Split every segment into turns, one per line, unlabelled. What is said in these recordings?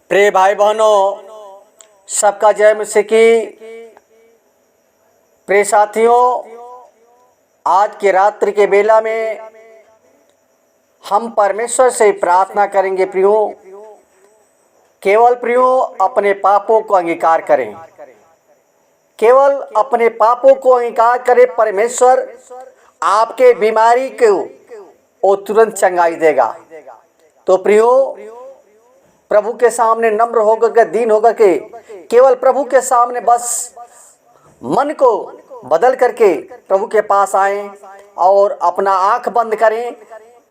प्रिय भाई बहनों, सबका जय मसीह की। प्रिय साथियों, आज की रात्रि के बेला में हम परमेश्वर से प्रार्थना करेंगे। प्रियो, केवल प्रियो अपने पापों को अंगीकार करें, केवल अपने पापों को अंगीकार करें। परमेश्वर आपके बीमारी को वो तुरंत चंगाई देगा। तो प्रियो, प्रभु के सामने नम्र होकर के, दीन होकर के, केवल प्रभु के सामने बस मन को बदल करके प्रभु के पास आएं और अपना आंख बंद करें।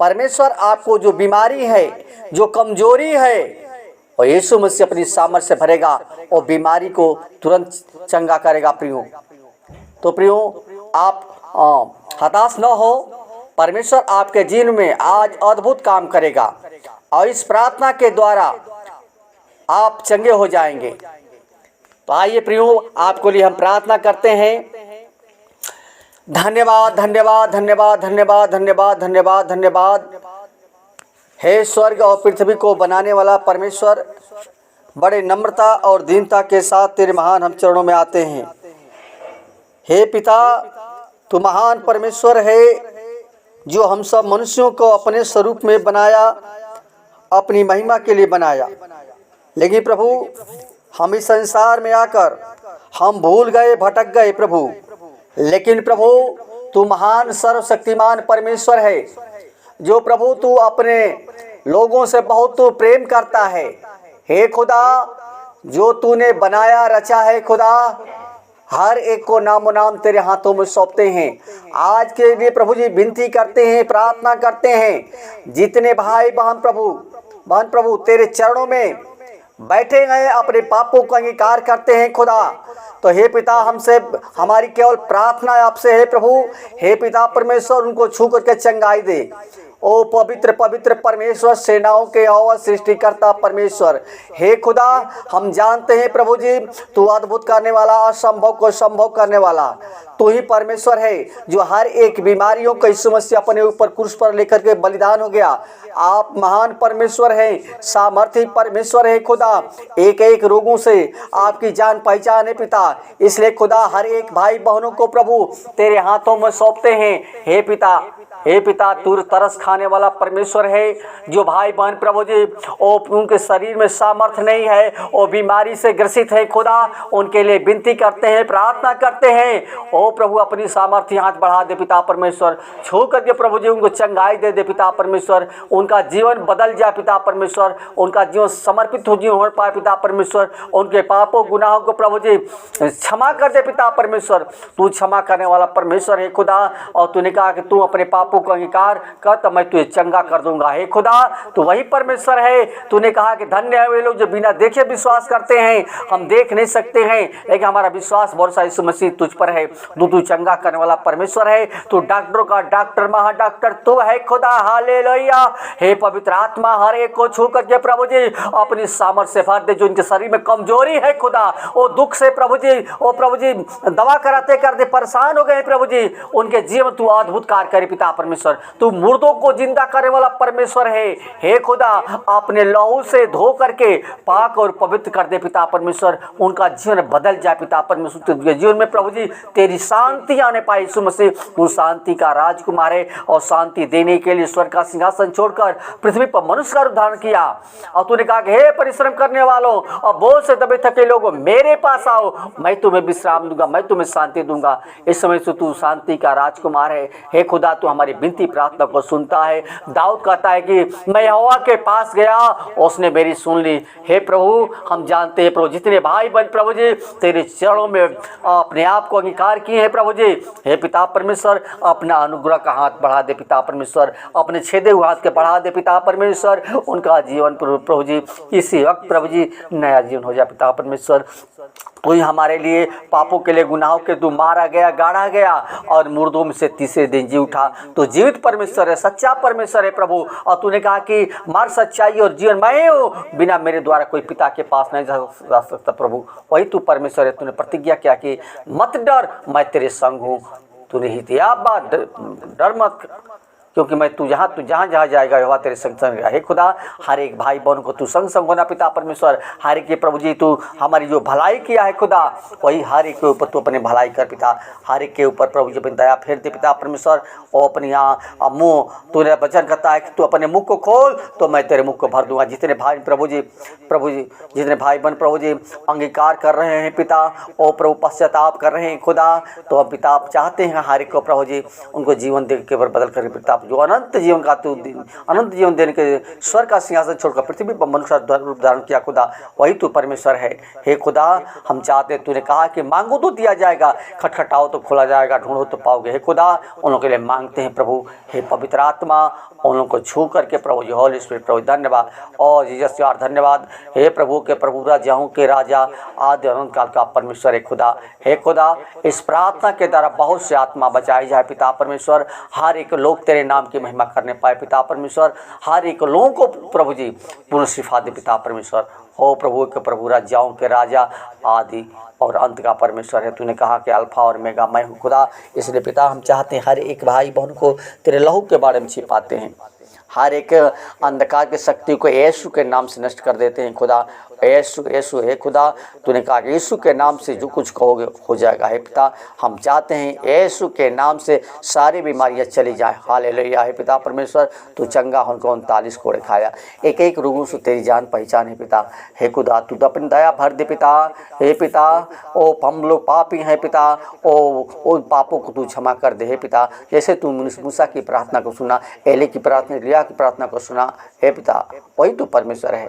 परमेश्वर आपको जो बीमारी है, जो कमजोरी है, और यीशु मसीह अपनी सामर्थ्य से भरेगा और बीमारी को तुरंत चंगा करेगा। प्रियो, तो प्रियो, आप हताश न हो। परमेश्वर आपके जीवन में आज अद्भुत काम करेगा और इस प्रार्थना के द्वारा आप चंगे हो जाएंगे। तो आइए प्रियो, आपको लिए हम प्रार्थना करते हैं। धन्यवाद, धन्यवाद, धन्यवाद, धन्यवाद, धन्यवाद, धन्यवाद, धन्यवाद। हे स्वर्ग और पृथ्वी को बनाने वाला परमेश्वर, बड़े नम्रता और दीनता के साथ तेरे महान हम चरणों में आते हैं। हे पिता, तू महान परमेश्वर है जो हम सब मनुष्यों को अपने स्वरूप में बनाया, अपनी महिमा के लिए बनाया। लेकिन प्रभु, हम इस संसार में आकर हम भूल गए, भटक गए प्रभु। लेकिन प्रभु, तू महान सर्वशक्तिमान परमेश्वर है जो प्रभु तू अपने लोगों से बहुत तू प्रेम करता है। हे खुदा, जो तूने बनाया रचा है खुदा, हर एक को नामो नाम तेरे हाथों में सौंपते हैं। आज के लिए प्रभु जी विनती करते हैं, प्रार्थना करते हैं। जितने भाई बहन प्रभु तेरे चरणों में बैठे गए, अपने पापों का अंगीकार करते हैं खुदा। तो हे पिता, हमसे हमारी केवल प्रार्थना आपसे है प्रभु। हे पिता परमेश्वर, उनको छू करके चंगाई दे। ओ पवित्र पवित्र परमेश्वर, सेनाओं के यहोवा, सृष्टिकर्ता परमेश्वर, हे खुदा, हम जानते हैं प्रभु जी, तू अद्भुत करने वाला, असंभव को संभव करने वाला तू ही परमेश्वर है जो हर एक बीमारियों को यीशु मसीह अपने ऊपर क्रूस पर लेकर के बलिदान हो गया। आप महान परमेश्वर हैं, सामर्थी परमेश्वर है खुदा। एक एक रोगों से आपकी जान पहचान है पिता। इसलिए खुदा, हर एक भाई बहनों को प्रभु तेरे हाथों में सौंपते हैं। हे पिता, तू तरस खाने वाला परमेश्वर है जो भाई बहन प्रभु जी उनके शरीर में सामर्थ्य नहीं है, वो बीमारी से ग्रसित है खुदा, उनके लिए विनती करते हैं, प्रार्थना करते हैं। ओ प्रभु, अपनी सामर्थ्य हाथ बढ़ा दे पिता परमेश्वर। छू करके प्रभु जी उनको चंगाई दे पिता परमेश्वर। उनका जीवन बदल जाए पिता परमेश्वर, उनका जीवन समर्पित हो पाए पिता परमेश्वर। उनके पापों गुनाहों को प्रभु जी क्षमा कर दे पिता परमेश्वर। तू क्षमा करने वाला परमेश्वर है खुदा, और तूने कहा कि तू अपने पापों को अंगीकार कर तो मैं तुझे चंगा कर दूंगा। हे खुदा, तू वही परमेश्वर है। तूने कहा कि धन्य है वे लोग जो बिना देखे विश्वास करते हैं। हम देख नहीं सकते हैं, लेकिन हमारा विश्वास भरोसा यीशु मसीह तुझ पर है। तू चंगा करने वाला परमेश्वर है। तू डॉक्टरों का डॉक्टर, महा डॉक्टर तू है खुदा। हालेलुया। हे पवित्र आत्मा, हर एक को छू करके प्रभु जी अपनी सामर्थ्य से भर दे। जो उनके शरीर में कमजोरी है खुदा, वो दुख से प्रभु जी दवा कराते करते परेशान हो गए प्रभु जी, उनके जीवन तू अद्भुत कार्य करे पिता परमेश्वर। तू मुर्दों को जिंदा करने वाला परमेश्वर है। हे खुदा, अपने लहू से धो करके पाक और पवित्र कर दे पिता परमेश्वर। उनका जीवन बदल जाए पिता परमेश्वर। तुझे जीवन में प्रभु जी तेरी शांति आने पाए यीशु मसीह। तू शांति का राजकुमार है और शांति देने के लिए स्वर्ग का सिंहासन छोड़कर पृथ्वी पर मनुष्य का उद्धार किया। और तूने कहा कि हे परिश्रम करने वालों और बोझ से दबे थके लोगों, मेरे पास आओ, मैं तुम्हें विश्राम दूंगा, मैं तुम्हें शांति दूंगा। इस समय से तू शांति का राजकुमार है। हे खुदा, तू हमारी विनती प्रार्थना को सुनता है। दाऊद कहता है कि मैं यहोवा के पास गया, उसने मेरी सुन ली। हे प्रभु, हम जानते हैं प्रभु, जितने भाई बहन प्रभु जी तेरे चरणों में अपने आप को अंगीकार किए हैं प्रभु जी, हे पिता परमेश्वर, अपना अनुग्रह का हाथ बढ़ा दे पिता परमेश्वर। अपने छेदे हुए हाथ के बढ़ा दे पिता परमेश्वर। उनका जीवन प्रभु जी इसी वक्त प्रभु जी नया जीवन हो जाए पिता परमेश्वर। तू ही हमारे लिए पापों के लिए, गुनाहों के तू मारा गया, गाड़ा गया और मुर्दों में से तीसरे दिन जी उठा। तो जीवित परमेश्वर है, सच्चा परमेश्वर है प्रभु। और तूने कहा कि मार्ग, सच्चाई और जीवन मैं हूँ, बिना मेरे द्वारा कोई पिता के पास नहीं जा सकता प्रभु। वही तू परमेश्वर है। तूने प्रतिज्ञा किया कि मत डर, मैं तेरे संग हूँ। तूने ही दिया बात, डर मत, क्योंकि मैं तू जहाँ जहाँ जाएगा यहोवा तेरे संग संग रहेगा। हे खुदा, हर एक भाई बहन को तू संग संग होना पिता परमेश्वर। हर एक के प्रभु जी तू हमारी जो भलाई किया है खुदा, वही हर एक के ऊपर तू अपने भलाई कर पिता। हर एक के ऊपर प्रभु जी अपनी दया फेर दे पिता परमेश्वर। और अपनी यहाँ मुँह तूने वचन करता है कि तू अपने मुख को खोल तो मैं तेरे मुख को भर दूंगा। जितने भाई प्रभु जी जितने भाई बहन प्रभु जी अंगीकार कर रहे हैं पिता, ओ प्रभु पश्चाताप कर रहे हैं खुदा, तो हम पिता चाहते हैं हर एक को प्रभु जी उनको जीवन दे के बदल कर पिता, जो अनंत जीवन का तू अनंत जीवन देने के स्वर्ग का सिंहासन छोड़कर पृथ्वी पर मनुष्य रूप धारण किया खुदा, वही तू परमेश्वर है। हे खुदा, हम चाहते, तूने कहा कि मांगो तो दिया जाएगा, खटखटाओ तो खोला जाएगा, ढूंढो तो पाओगे। हे खुदा, उन लोगों के लिए मांगते हैं प्रभु। हे पवित्र आत्मा, उन लोगों को छू करके प्रभु जी, होली स्पिरिट प्रभु धन्यवाद। और जीसस यार धन्यवाद। हे प्रभु के प्रभु राजाओं के राजा, आदि अनंत काल का परमेश्वर है खुदा। हे खुदा, इस प्रार्थना के द्वारा बहुत से आत्मा बचाई जाए पिता परमेश्वर। हर एक लोग तेरे नाम की महिमा करने पाए पिता परमेश्वर। हर एक लोगों को प्रभु जी पूर्ण शिफा दे पिता परमेश्वर। हो प्रभु के प्रभु राजाओं के राजा, आदि और अंत का परमेश्वर है। तूने कहा कि अल्फा और मेगा मैं हूँ खुदा। इसलिए पिता हम चाहते हैं हर एक भाई बहन को तेरे लहू के बारे में छिपाते हैं। हर एक अंधकार की शक्ति को यीशु के नाम से नष्ट कर देते हैं खुदा। यीशु यीशु है खुदा, तूने कहा कि यीशु के नाम से जो कुछ कहोगे हो जाएगा। है पिता, हम चाहते हैं यीशु के नाम से सारी बीमारियां चली जाए। हालेलुया। है पिता परमेश्वर, तू चंगा उनको 39 कोड़े खाया, एक एक रोगों से तेरी जान पहचान है पिता। हे खुदा, तू अपनी दया भर दे पिता। हे पिता, ओ हम लोग पापी हैं पिता, ओ पापों को तू क्षमा कर दे। हे पिता, जैसे तू मूसा की प्रार्थना को सुना, एली की प्रार्थना, एलिय्याह की प्रार्थना को सुना, हे पिता वही तू परमेश्वर है।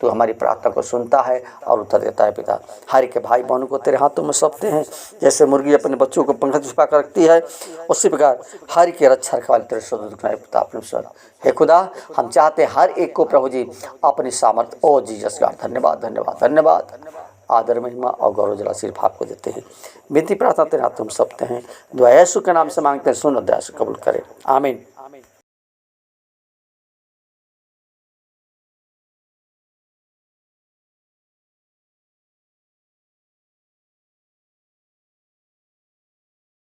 तू हमारी प्रार्थना को सुनता है और उत्तर देता है पिता। हर के भाई बहनों को तेरे हाथों में सौंपते हैं। जैसे मुर्गी अपने बच्चों को पंख छुपा कर रखती है, उसी प्रकार हर की रक्षा रखवाले तेरे स्वरूप है पिता परमेश्वर। हे खुदा, हम चाहते हैं हर एक को प्रभु जी अपनी सामर्थ, ओ जीसस गॉड, धन्यवाद धन्यवाद धन्यवाद, आदर महिमा और गौरव जला सिर्फ आपको देते हैं। विनती प्रार्थना तेरे हाथों में सौंपते हैं, दुआ यीशु के नाम से मांगते हैं, सुन और दया से कबूल करें। आमीन।